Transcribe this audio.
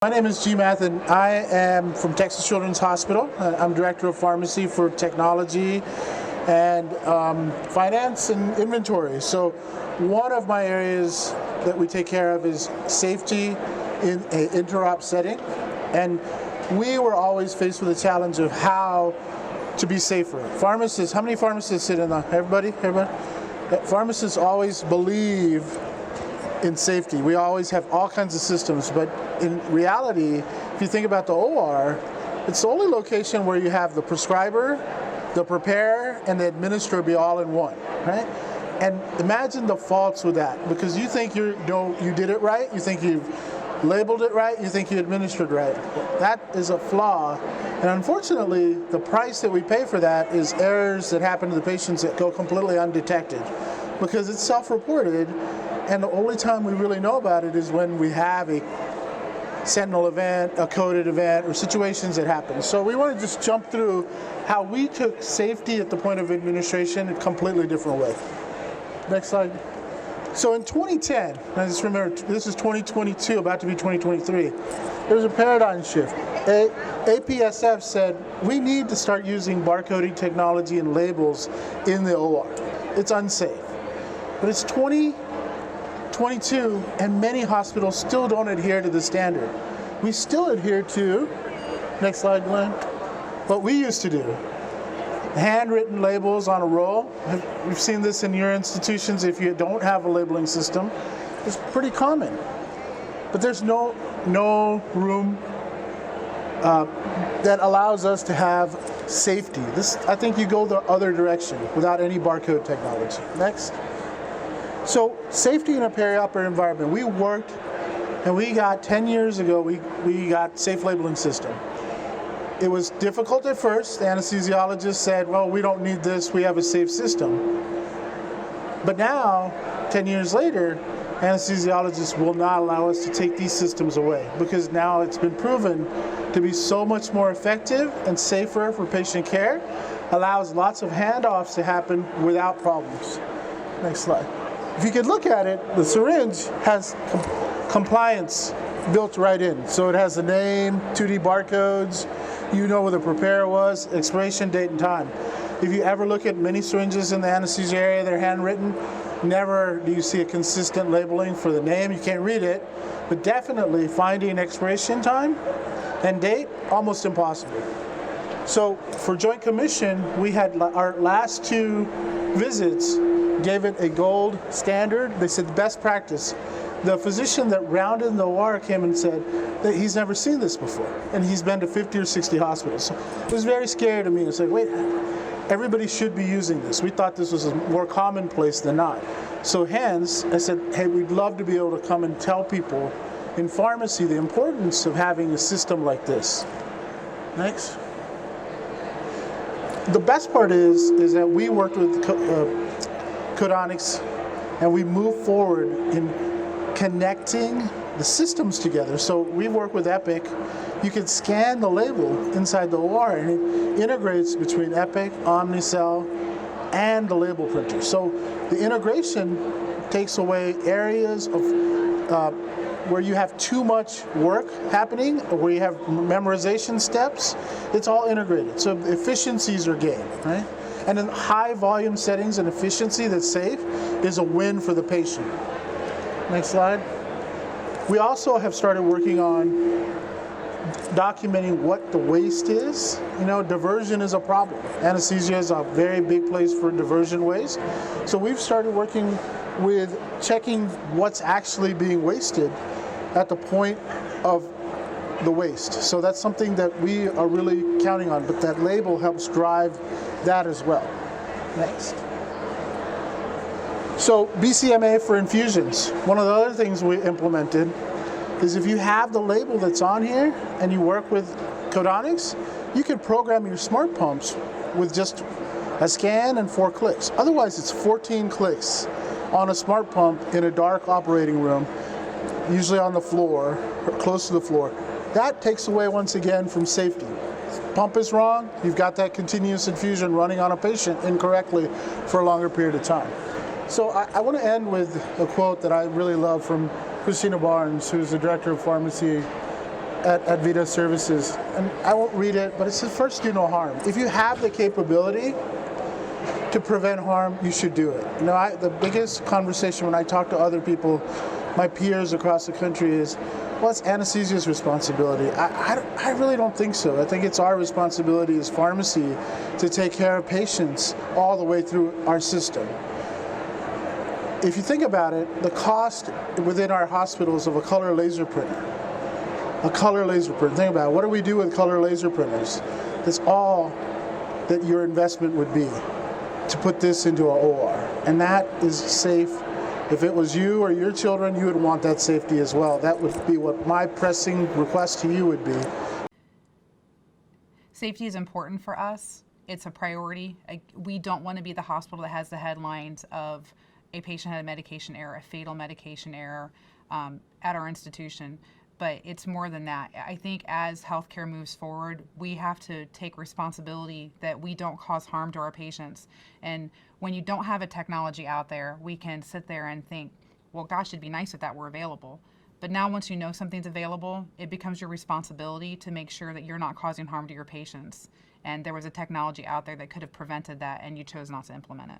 My name is Mathen. I am from Texas Children's Hospital. I'm Director of Pharmacy for Technology and Finance and Inventory. So one of my areas that we take care of is safety in an interop setting. And we were always faced with the challenge of how to be safer. Pharmacists, how many pharmacists sit in the, everybody? Pharmacists always believe in safety. We always have all kinds of systems, but in reality, if you think about the OR, it's the only location where you have the prescriber, the preparer, and the administrator be all in one, right? And imagine the faults with that, because you think you did it right, you think you've labeled it right, you think you administered right. That is a flaw, and unfortunately, the price that we pay for that is errors that happen to the patients that go completely undetected, because it's self-reported. And the only time we really know about it is when we have a sentinel event, a coded event, or situations that happen. So we want to just jump through how we took safety at the point of administration in a completely different way. Next slide. So in 2010, I just remember this is 2022, about to be 2023, there was a paradigm shift. APSF said we need to start using barcoding technology and labels in the OR. It's unsafe. But it's 2022, and many hospitals still don't adhere to the standard. We still adhere to, next slide, Glenn, what we used to do. Handwritten labels on a roll. We've seen this in your institutions. If you don't have a labeling system, it's pretty common. But there's no room that allows us to have safety. I think you go the other direction without any barcode technology. Next. So safety in a perioperative environment. We worked, and we got 10 years ago, we got safe labeling system. It was difficult at first. The anesthesiologist said, well, we don't need this, we have a safe system. But now, 10 years later, anesthesiologists will not allow us to take these systems away, because now it's been proven to be so much more effective and safer for patient care, allows lots of handoffs to happen without problems. Next slide. If you could look at it, the syringe has compliance built right in. So it has the name, 2D barcodes, you know where the preparer was, expiration date and time. If you ever look at many syringes in the anesthesia area, they're handwritten, never do you see a consistent labeling for the name. You can't read it, but definitely finding expiration time and date, almost impossible. So for Joint Commission, we had our last two visits, gave it a gold standard. They said the best practice. The physician that rounded the OR came and said that he's never seen this before, and he's been to 50 or 60 hospitals. So it was very scary to me. It's like, wait, everybody should be using this. We thought this was a more commonplace than not. So hence, I said, hey, we'd love to be able to come and tell people in pharmacy the importance of having a system like this. Next. The best part is that we worked with Codonics, and we moved forward in connecting the systems together. So we work with Epic. You can scan the label inside the OR, and it integrates between Epic, Omnicell, and the label printer. So the integration takes away areas of where you have too much work happening, or where you have memorization steps. It's all integrated, so efficiencies are gained, right? And in high volume settings, and efficiency that's safe is a win for the patient. Next slide. We also have started working on documenting what the waste is. You know, diversion is a problem. Anesthesia is a very big place for diversion waste. So we've started working with checking what's actually being wasted at the point of the waste. So that's something that we are really counting on, but that label helps drive that as well. Next. So BCMA for infusions. One of the other things we implemented is if you have the label that's on here and you work with Codonics, you can program your smart pumps with just a scan and 4 clicks. Otherwise, it's 14 clicks on a smart pump in a dark operating room, usually on the floor, or close to the floor. That takes away, once again, from safety. Pump is wrong, you've got that continuous infusion running on a patient incorrectly for a longer period of time. So I want to end with a quote that I really love from Christina Barnes, who's the director of pharmacy at Vita Services, and I won't read it, but it says first do no harm. If you have the capability to prevent harm, you should do it. You know, the biggest conversation when I talk to other people, my peers across the country, is, well, it's anesthesia's responsibility. I really don't think so. I think it's our responsibility as pharmacy to take care of patients all the way through our system. If you think about it, the cost within our hospitals of a color laser printer, think about it. What do we do with color laser printers? That's all that your investment would be to put this into an OR. And that is safe. If it was you or your children, you would want that safety as well. That would be what my pressing request to you would be. Safety is important for us. It's a priority. We don't want to be the hospital that has the headlines of a patient had a medication error, a fatal medication error at our institution. But it's more than that. I think as healthcare moves forward, we have to take responsibility that we don't cause harm to our patients. And when you don't have a technology out there, we can sit there and think, well, gosh, it'd be nice if that were available. But now once you know something's available, it becomes your responsibility to make sure that you're not causing harm to your patients. And there was a technology out there that could have prevented that, and you chose not to implement it.